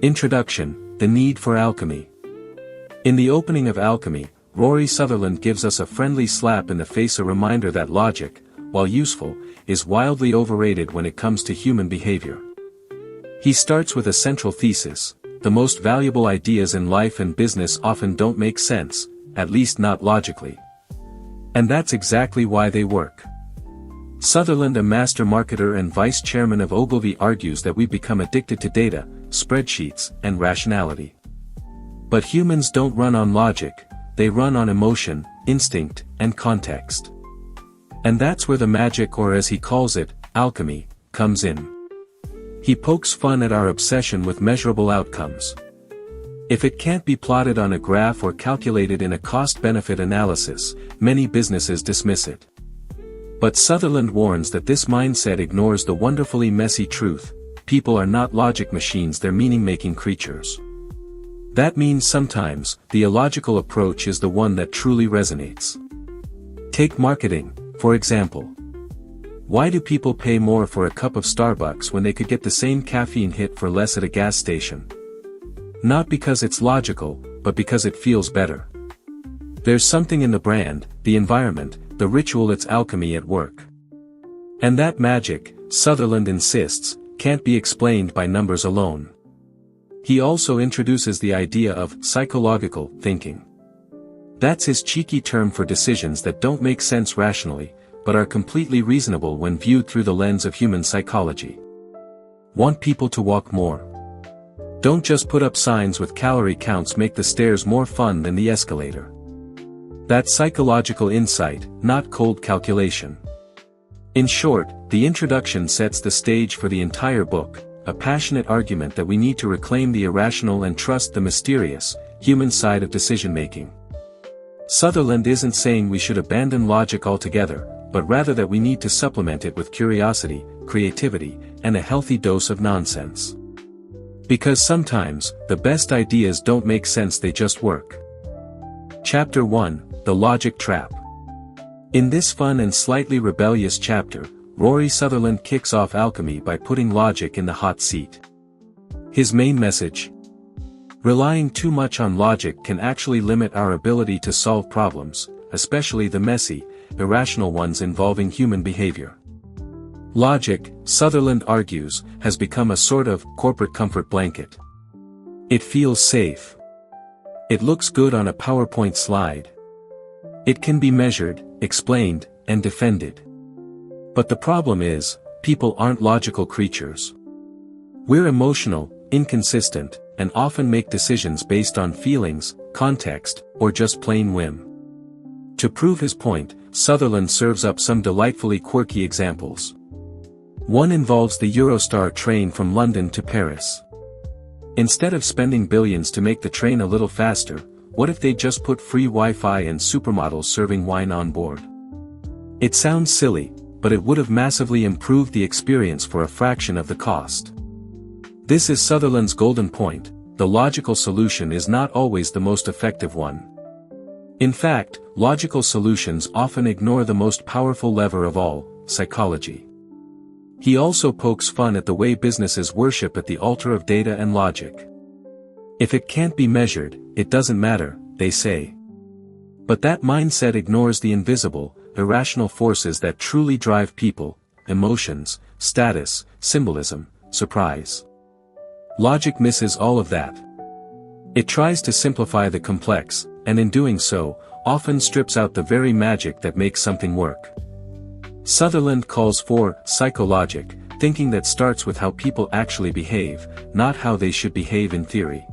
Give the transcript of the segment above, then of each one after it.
Introduction: The need for alchemy. In the opening of Alchemy, Rory Sutherland gives us a friendly slap in the face, a reminder that logic, while useful, is wildly overrated when it comes to human behavior. He starts with a central thesis: the most valuable ideas in life and business often don't make sense, at least not logically. And that's exactly why they work. Sutherland, a master marketer and vice chairman of Ogilvy, argues that we become addicted to data, spreadsheets, and rationality. But humans don't run on logic, they run on emotion, instinct, and context. And that's where the magic, or as he calls it, alchemy, comes in. He pokes fun at our obsession with measurable outcomes. If it can't be plotted on a graph or calculated in a cost-benefit analysis, many businesses dismiss it. But Sutherland warns that this mindset ignores the wonderfully messy truth: people are not logic machines, they're meaning-making creatures. That means sometimes, the illogical approach is the one that truly resonates. Take marketing, for example. Why do people pay more for a cup of Starbucks when they could get the same caffeine hit for less at a gas station? Not because it's logical, but because it feels better. There's something in the brand, the environment, the ritual, it's alchemy at work. And that magic, Sutherland insists, can't be explained by numbers alone. He also introduces the idea of psychological thinking. That's his cheeky term for decisions that don't make sense rationally, but are completely reasonable when viewed through the lens of human psychology. Want people to walk more? Don't just put up signs with calorie counts, make the stairs more fun than the escalator. That's psychological insight, not cold calculation. In short, the introduction sets the stage for the entire book, a passionate argument that we need to reclaim the irrational and trust the mysterious, human side of decision-making. Sutherland isn't saying we should abandon logic altogether, but rather that we need to supplement it with curiosity, creativity, and a healthy dose of nonsense. Because sometimes, the best ideas don't make sense, they just work. Chapter 1: The Logic Trap. In this fun and slightly rebellious chapter, Rory Sutherland kicks off alchemy by putting logic in the hot seat. His main message: relying too much on logic can actually limit our ability to solve problems, especially the messy, irrational ones involving human behavior. Logic, Sutherland argues, has become a sort of corporate comfort blanket. It feels safe. It looks good on a PowerPoint slide. It can be measured, explained, and defended. But the problem is, people aren't logical creatures. We're emotional, inconsistent, and often make decisions based on feelings, context, or just plain whim. To prove his point, Sutherland serves up some delightfully quirky examples. One involves the Eurostar train from London to Paris. Instead of spending billions to make the train a little faster, what if they just put free Wi-Fi and supermodels serving wine on board? It sounds silly, but it would have massively improved the experience for a fraction of the cost. This is Sutherland's golden point: the logical solution is not always the most effective one. In fact, logical solutions often ignore the most powerful lever of all, psychology. He also pokes fun at the way businesses worship at the altar of data and logic. If it can't be measured, it doesn't matter, they say. But that mindset ignores the invisible, irrational forces that truly drive people: emotions, status, symbolism, surprise. Logic misses all of that. It tries to simplify the complex, and in doing so, often strips out the very magic that makes something work. Sutherland calls for psychologic thinking that starts with how people actually behave, not how they should behave in theory.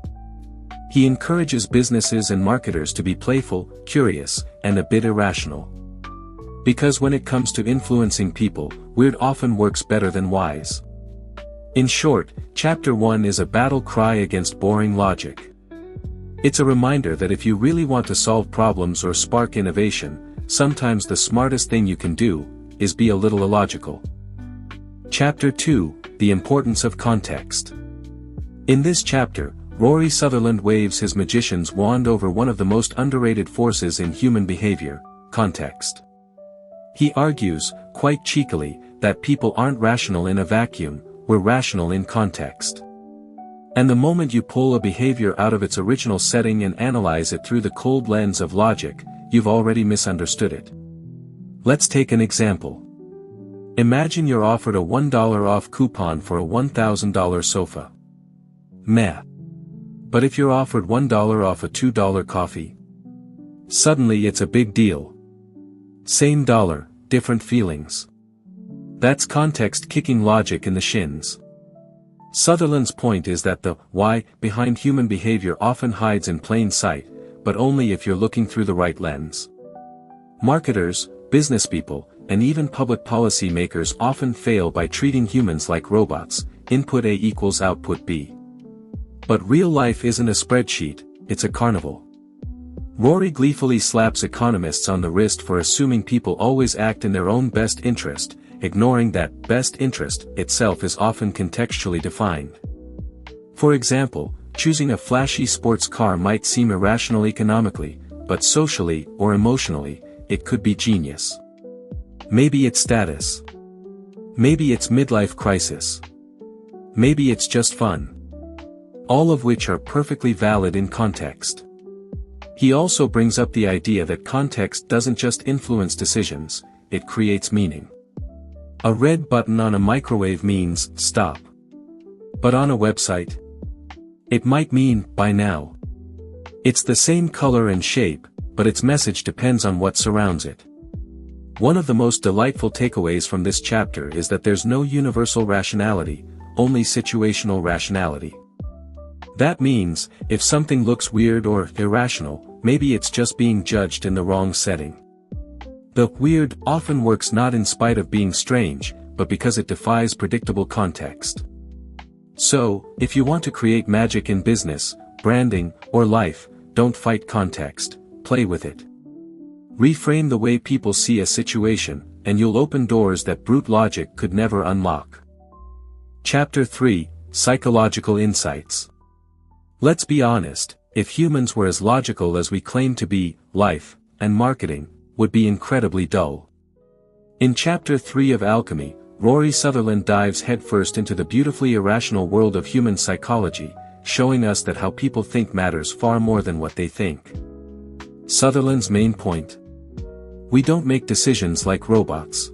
He encourages businesses and marketers to be playful, curious, and a bit irrational. Because when it comes to influencing people, weird often works better than wise. In short, Chapter 1 is a battle cry against boring logic. It's a reminder that if you really want to solve problems or spark innovation, sometimes the smartest thing you can do is be a little illogical. Chapter 2: The Importance of Context. In this chapter, Rory Sutherland waves his magician's wand over one of the most underrated forces in human behavior: context. He argues, quite cheekily, that people aren't rational in a vacuum, we're rational in context. And the moment you pull a behavior out of its original setting and analyze it through the cold lens of logic, you've already misunderstood it. Let's take an example. Imagine you're offered a $1 off coupon for a $1,000 sofa. Meh. But if you're offered $1 off a $2 coffee, suddenly it's a big deal. Same dollar, different feelings. That's context kicking logic in the shins. Sutherland's point is that the why behind human behavior often hides in plain sight, but only if you're looking through the right lens. Marketers, businesspeople, and even public policy makers often fail by treating humans like robots, input A equals output B. But real life isn't a spreadsheet, it's a carnival. Rory gleefully slaps economists on the wrist for assuming people always act in their own best interest, ignoring that best interest itself is often contextually defined. For example, choosing a flashy sports car might seem irrational economically, but socially or emotionally, it could be genius. Maybe it's status. Maybe it's midlife crisis. Maybe it's just fun. All of which are perfectly valid in context. He also brings up the idea that context doesn't just influence decisions, it creates meaning. A red button on a microwave means, stop. But on a website, it might mean, buy now. It's the same color and shape, but its message depends on what surrounds it. One of the most delightful takeaways from this chapter is that there's no universal rationality, only situational rationality. That means, if something looks weird or irrational, maybe it's just being judged in the wrong setting. The weird often works not in spite of being strange, but because it defies predictable context. So, if you want to create magic in business, branding, or life, don't fight context, play with it. Reframe the way people see a situation, and you'll open doors that brute logic could never unlock. Chapter 3, Psychological Insights. Let's be honest, if humans were as logical as we claim to be, life, and marketing, would be incredibly dull. In Chapter 3 of Alchemy, Rory Sutherland dives headfirst into the beautifully irrational world of human psychology, showing us that how people think matters far more than what they think. Sutherland's main point: we don't make decisions like robots.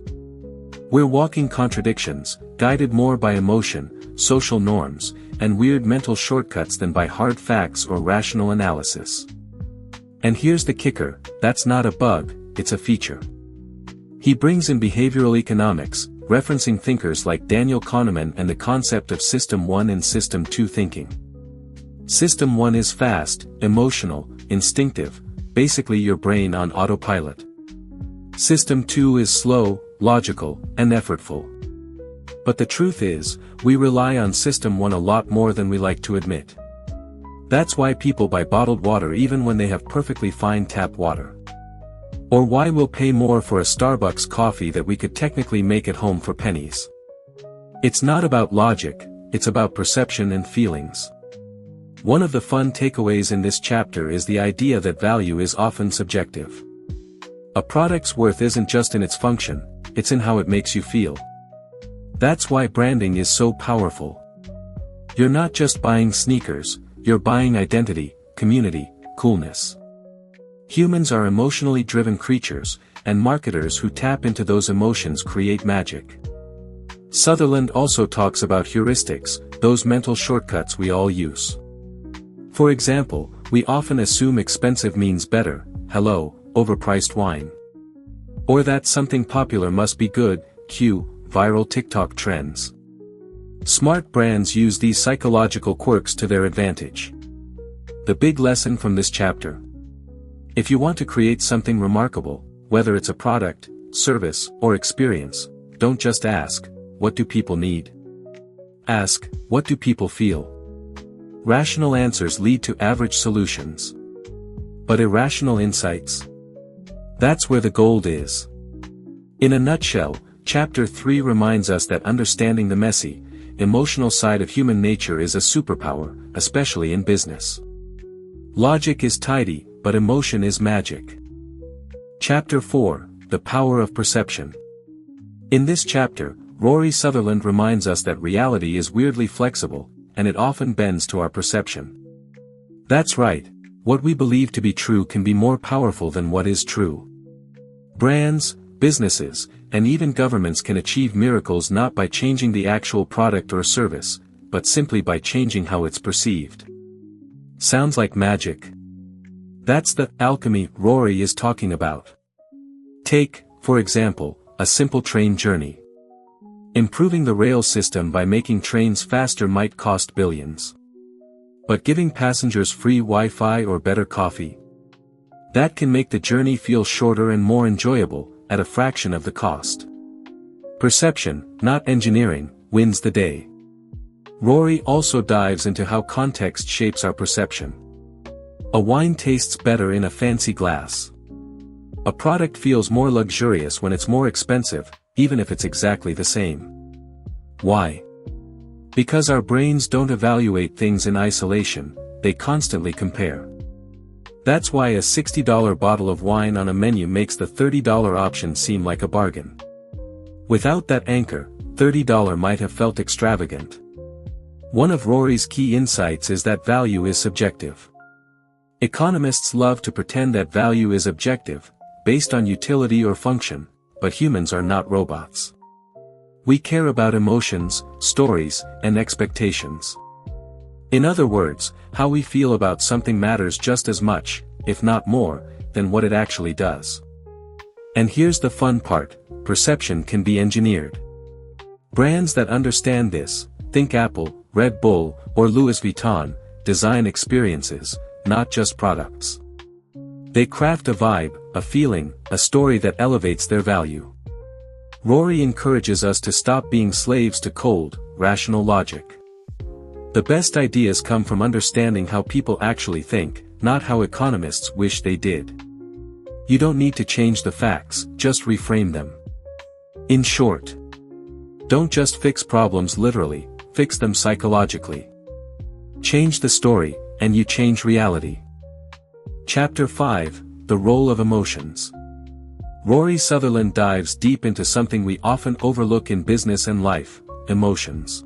We're walking contradictions, guided more by emotion, social norms, and weird mental shortcuts than by hard facts or rational analysis. And here's the kicker, that's not a bug, it's a feature. He brings in behavioral economics, referencing thinkers like Daniel Kahneman and the concept of System 1 and System 2 thinking. System 1 is fast, emotional, instinctive, basically your brain on autopilot. System 2 is slow, logical, and effortful. But the truth is, we rely on System 1 a lot more than we like to admit. That's why people buy bottled water even when they have perfectly fine tap water. Or why we'll pay more for a Starbucks coffee that we could technically make at home for pennies. It's not about logic, it's about perception and feelings. One of the fun takeaways in this chapter is the idea that value is often subjective. A product's worth isn't just in its function, it's in how it makes you feel. That's why branding is so powerful. You're not just buying sneakers, you're buying identity, community, coolness. Humans are emotionally driven creatures, and marketers who tap into those emotions create magic. Sutherland also talks about heuristics, those mental shortcuts we all use. For example, we often assume expensive means better, hello, overpriced wine. Or that something popular must be good, cue, viral TikTok trends. Smart brands use these psychological quirks to their advantage. The big lesson from this chapter: if you want to create something remarkable, whether it's a product, service, or experience, don't just ask, what do people need? Ask, what do people feel? Rational answers lead to average solutions. But irrational insights? That's where the gold is. In a nutshell, Chapter 3 reminds us that understanding the messy, emotional side of human nature is a superpower, especially in business. Logic is tidy, but emotion is magic. Chapter 4, The Power of Perception. In this chapter, Rory Sutherland reminds us that reality is weirdly flexible, and it often bends to our perception. That's right, what we believe to be true can be more powerful than what is true. Brands, businesses, and even governments can achieve miracles not by changing the actual product or service, but simply by changing how it's perceived. Sounds like magic? That's the alchemy Rory is talking about. Take, for example, a simple train journey. Improving the rail system by making trains faster might cost billions. But giving passengers free Wi-Fi or better coffee? That can make the journey feel shorter and more enjoyable, at a fraction of the cost. Perception, not engineering, wins the day. Rory also dives into how context shapes our perception. A wine tastes better in a fancy glass. A product feels more luxurious when it's more expensive, even if it's exactly the same. Why? Because our brains don't evaluate things in isolation, they constantly compare. That's why a $60 bottle of wine on a menu makes the $30 option seem like a bargain. Without that anchor, $30 might have felt extravagant. One of Rory's key insights is that value is subjective. Economists love to pretend that value is objective, based on utility or function, but humans are not robots. We care about emotions, stories, and expectations. In other words, how we feel about something matters just as much, if not more, than what it actually does. And here's the fun part, perception can be engineered. Brands that understand this, think Apple, Red Bull, or Louis Vuitton, design experiences, not just products. They craft a vibe, a feeling, a story that elevates their value. Rory encourages us to stop being slaves to cold, rational logic. The best ideas come from understanding how people actually think, not how economists wish they did. You don't need to change the facts, just reframe them. In short, don't just fix problems literally, fix them psychologically. Change the story, and you change reality. Chapter 5, The Role of Emotions. Rory Sutherland dives deep into something we often overlook in business and life, emotions.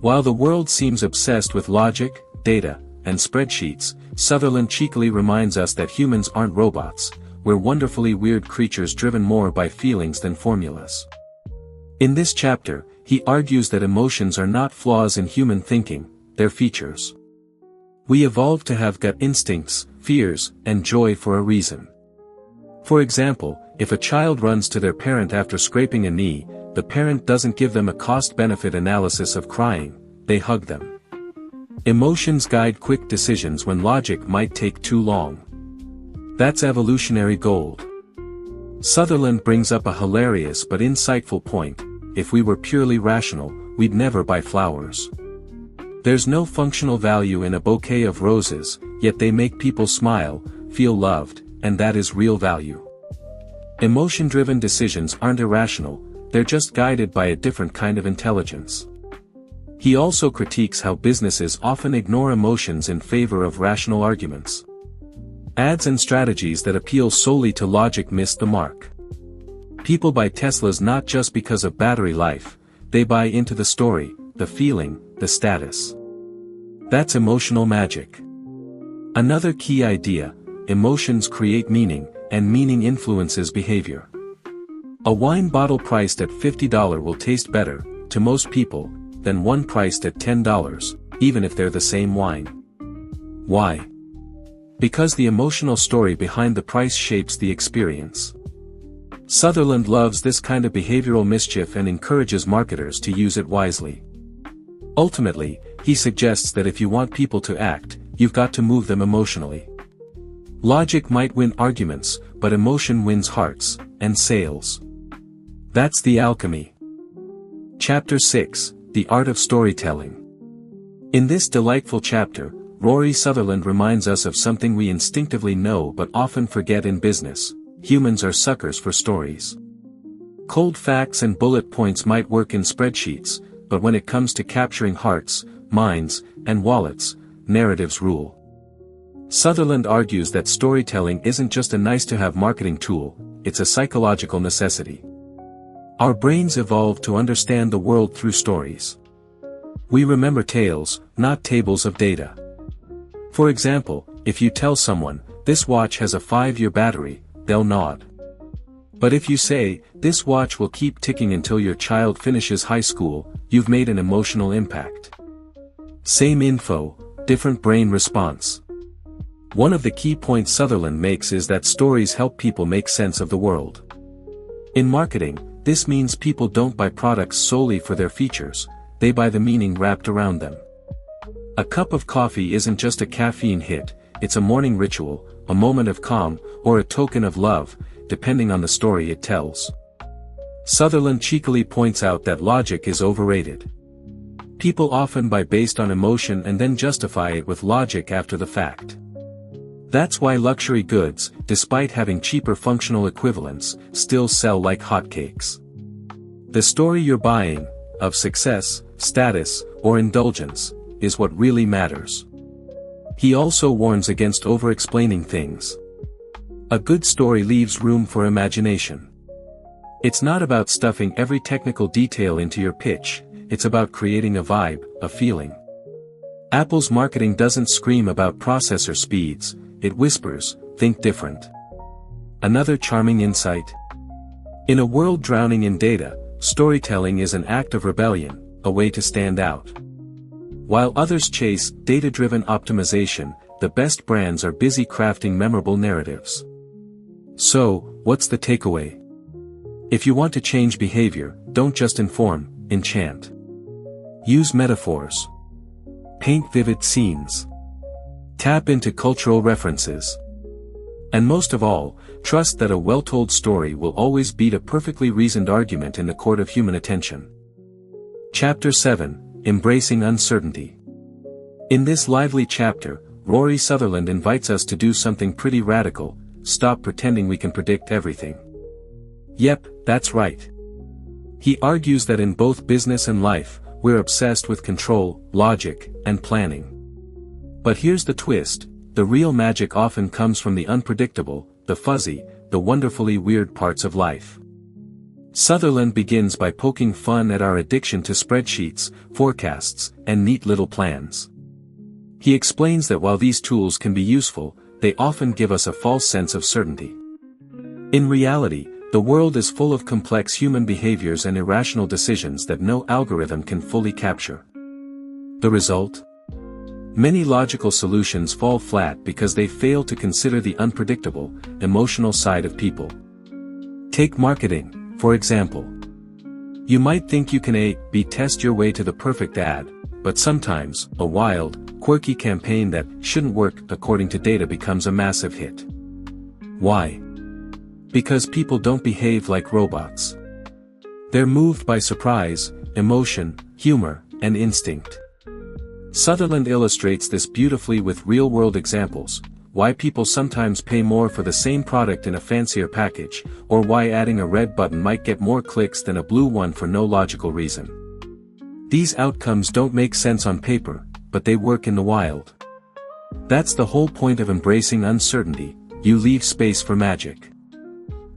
While the world seems obsessed with logic, data, and spreadsheets, Sutherland cheekily reminds us that humans aren't robots, we're wonderfully weird creatures driven more by feelings than formulas. In this chapter, he argues that emotions are not flaws in human thinking, they're features. We evolved to have gut instincts, fears, and joy for a reason. For example, if a child runs to their parent after scraping a knee, the parent doesn't give them a cost-benefit analysis of crying, they hug them. Emotions guide quick decisions when logic might take too long. That's evolutionary gold. Sutherland brings up a hilarious but insightful point: if we were purely rational, we'd never buy flowers. There's no functional value in a bouquet of roses, yet they make people smile, feel loved, and that is real value. Emotion-driven decisions aren't irrational, they're just guided by a different kind of intelligence. He also critiques how businesses often ignore emotions in favor of rational arguments. Ads and strategies that appeal solely to logic miss the mark. People buy Teslas not just because of battery life, they buy into the story, the feeling, the status. That's emotional magic. Another key idea: emotions create meaning, and meaning influences behavior. A wine bottle priced at $50 will taste better, to most people, than one priced at $10, even if they're the same wine. Why? Because the emotional story behind the price shapes the experience. Sutherland loves this kind of behavioral mischief and encourages marketers to use it wisely. Ultimately, he suggests that if you want people to act, you've got to move them emotionally. Logic might win arguments, but emotion wins hearts, and sales. That's the alchemy. Chapter 6, The Art of Storytelling. In this delightful chapter, Rory Sutherland reminds us of something we instinctively know but often forget in business: humans are suckers for stories. Cold facts and bullet points might work in spreadsheets, but when it comes to capturing hearts, minds, and wallets, narratives rule. Sutherland argues that storytelling isn't just a nice-to-have marketing tool, it's a psychological necessity. Our brains evolved to understand the world through stories. We remember tales, not tables of data. For example, if you tell someone, "This watch has a 5-year battery," they'll nod. But if you say, "This watch will keep ticking until your child finishes high school," you've made an emotional impact. Same info, different brain response. One of the key points Sutherland makes is that stories help people make sense of the world. In marketing, this means people don't buy products solely for their features, they buy the meaning wrapped around them. A cup of coffee isn't just a caffeine hit, it's a morning ritual, a moment of calm, or a token of love, depending on the story it tells. Sutherland cheekily points out that logic is overrated. People often buy based on emotion and then justify it with logic after the fact. That's why luxury goods, despite having cheaper functional equivalents, still sell like hotcakes. The story you're buying, of success, status, or indulgence, is what really matters. He also warns against over-explaining things. A good story leaves room for imagination. It's not about stuffing every technical detail into your pitch, it's about creating a vibe, a feeling. Apple's marketing doesn't scream about processor speeds, it whispers, "Think different." Another charming insight. In a world drowning in data, storytelling is an act of rebellion, a way to stand out. While others chase data-driven optimization, the best brands are busy crafting memorable narratives. So, what's the takeaway? If you want to change behavior, don't just inform, enchant. Use metaphors. Paint vivid scenes. Tap into cultural references. And most of all, trust that a well-told story will always beat a perfectly reasoned argument in the court of human attention. Chapter 7, Embracing Uncertainty. In this lively chapter, Rory Sutherland invites us to do something pretty radical: stop pretending we can predict everything. Yep, that's right. He argues that in both business and life, we're obsessed with control, logic, and planning. But here's the twist: the real magic often comes from the unpredictable, the fuzzy, the wonderfully weird parts of life. Sutherland begins by poking fun at our addiction to spreadsheets, forecasts, and neat little plans. He explains that while these tools can be useful, they often give us a false sense of certainty. In reality, the world is full of complex human behaviors and irrational decisions that no algorithm can fully capture. The result? Many logical solutions fall flat because they fail to consider the unpredictable, emotional side of people. Take marketing, for example. You might think you can A/B test your way to the perfect ad, but sometimes, a wild, quirky campaign that shouldn't work according to data becomes a massive hit. Why? Because people don't behave like robots. They're moved by surprise, emotion, humor, and instinct. Sutherland illustrates this beautifully with real-world examples: why people sometimes pay more for the same product in a fancier package, or why adding a red button might get more clicks than a blue one for no logical reason. These outcomes don't make sense on paper, but they work in the wild. That's the whole point of embracing uncertainty: you leave space for magic.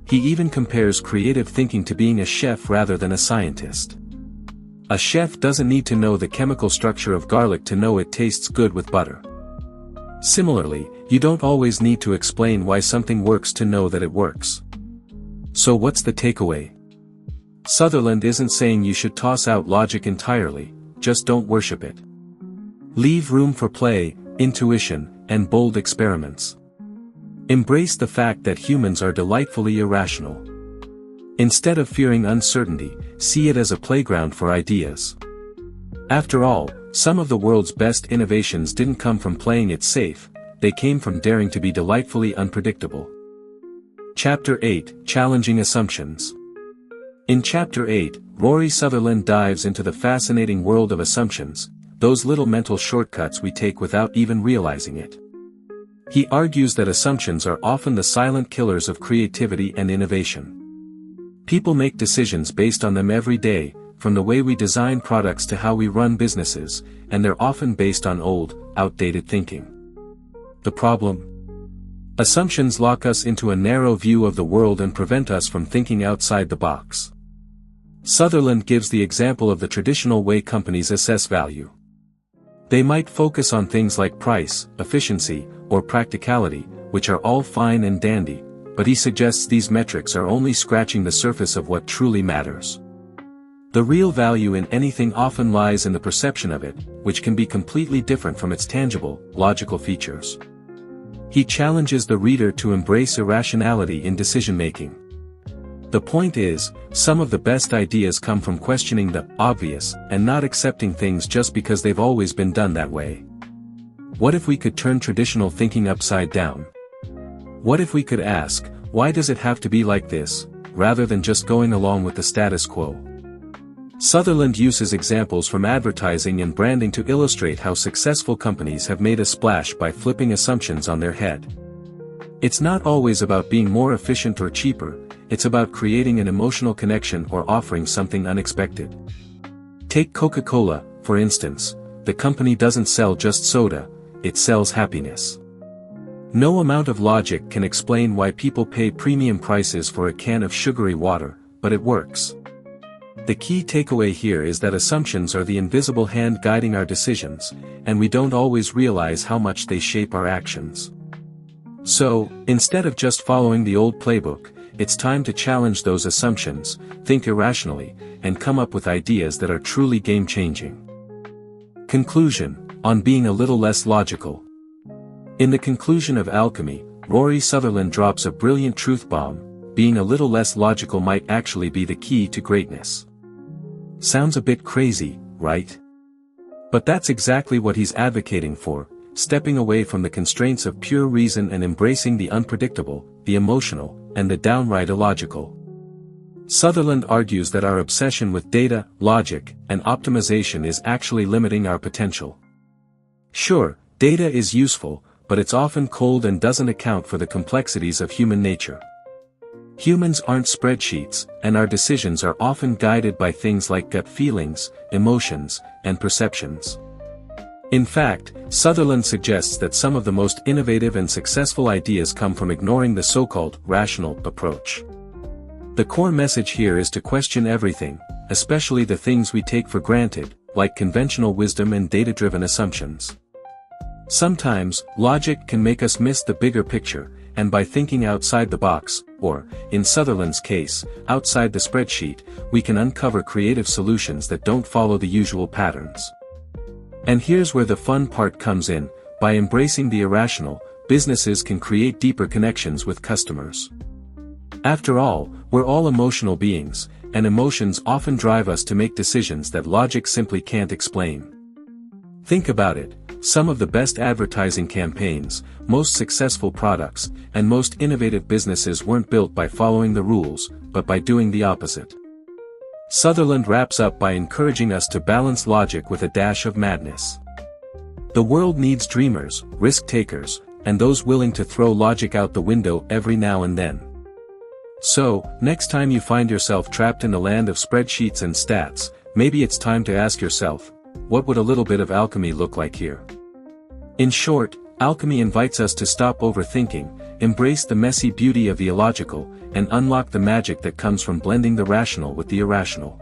He even compares creative thinking to being a chef rather than a scientist. A chef doesn't need to know the chemical structure of garlic to know it tastes good with butter. Similarly, you don't always need to explain why something works to know that it works. So what's the takeaway? Sutherland isn't saying you should toss out logic entirely, just don't worship it. Leave room for play, intuition, and bold experiments. Embrace the fact that humans are delightfully irrational. Instead of fearing uncertainty, see it as a playground for ideas. After all, some of the world's best innovations didn't come from playing it safe, they came from daring to be delightfully unpredictable. Chapter 8, Challenging Assumptions. In Chapter 8, Rory Sutherland dives into the fascinating world of assumptions, those little mental shortcuts we take without even realizing it. He argues that assumptions are often the silent killers of creativity and innovation. People make decisions based on them every day, from the way we design products to how we run businesses, and they're often based on old, outdated thinking. The problem? Assumptions lock us into a narrow view of the world and prevent us from thinking outside the box. Sutherland gives the example of the traditional way companies assess value. They might focus on things like price, efficiency, or practicality, which are all fine and dandy, but he suggests these metrics are only scratching the surface of what truly matters. The real value in anything often lies in the perception of it, which can be completely different from its tangible, logical features. He challenges the reader to embrace irrationality in decision-making. The point is, some of the best ideas come from questioning the obvious and not accepting things just because they've always been done that way. What if we could turn traditional thinking upside down? What if we could ask, why does it have to be like this, rather than just going along with the status quo? Sutherland uses examples from advertising and branding to illustrate how successful companies have made a splash by flipping assumptions on their head. It's not always about being more efficient or cheaper, it's about creating an emotional connection or offering something unexpected. Take Coca-Cola, for instance. The company doesn't sell just soda, it sells happiness. No amount of logic can explain why people pay premium prices for a can of sugary water, but it works. The key takeaway here is that assumptions are the invisible hand guiding our decisions, and we don't always realize how much they shape our actions. So, instead of just following the old playbook, it's time to challenge those assumptions, think irrationally, and come up with ideas that are truly game-changing. Conclusion: on being a little less logical. In the conclusion of Alchemy, Rory Sutherland drops a brilliant truth bomb: being a little less logical might actually be the key to greatness. Sounds a bit crazy, right? But that's exactly what he's advocating for, stepping away from the constraints of pure reason and embracing the unpredictable, the emotional, and the downright illogical. Sutherland argues that our obsession with data, logic, and optimization is actually limiting our potential. Sure, data is useful, but it's often cold and doesn't account for the complexities of human nature. Humans aren't spreadsheets, and our decisions are often guided by things like gut feelings, emotions, and perceptions. In fact, Sutherland suggests that some of the most innovative and successful ideas come from ignoring the so-called rational approach. The core message here is to question everything, especially the things we take for granted, like conventional wisdom and data-driven assumptions. Sometimes, logic can make us miss the bigger picture, and by thinking outside the box, or, in Sutherland's case, outside the spreadsheet, we can uncover creative solutions that don't follow the usual patterns. And here's where the fun part comes in: by embracing the irrational, businesses can create deeper connections with customers. After all, we're all emotional beings, and emotions often drive us to make decisions that logic simply can't explain. Think about it: some of the best advertising campaigns, most successful products, and most innovative businesses weren't built by following the rules, but by doing the opposite. Sutherland wraps up by encouraging us to balance logic with a dash of madness. The world needs dreamers, risk-takers, and those willing to throw logic out the window every now and then. So, next time you find yourself trapped in the land of spreadsheets and stats, maybe it's time to ask yourself, what would a little bit of alchemy look like here? In short, alchemy invites us to stop overthinking, embrace the messy beauty of the illogical, and unlock the magic that comes from blending the rational with the irrational.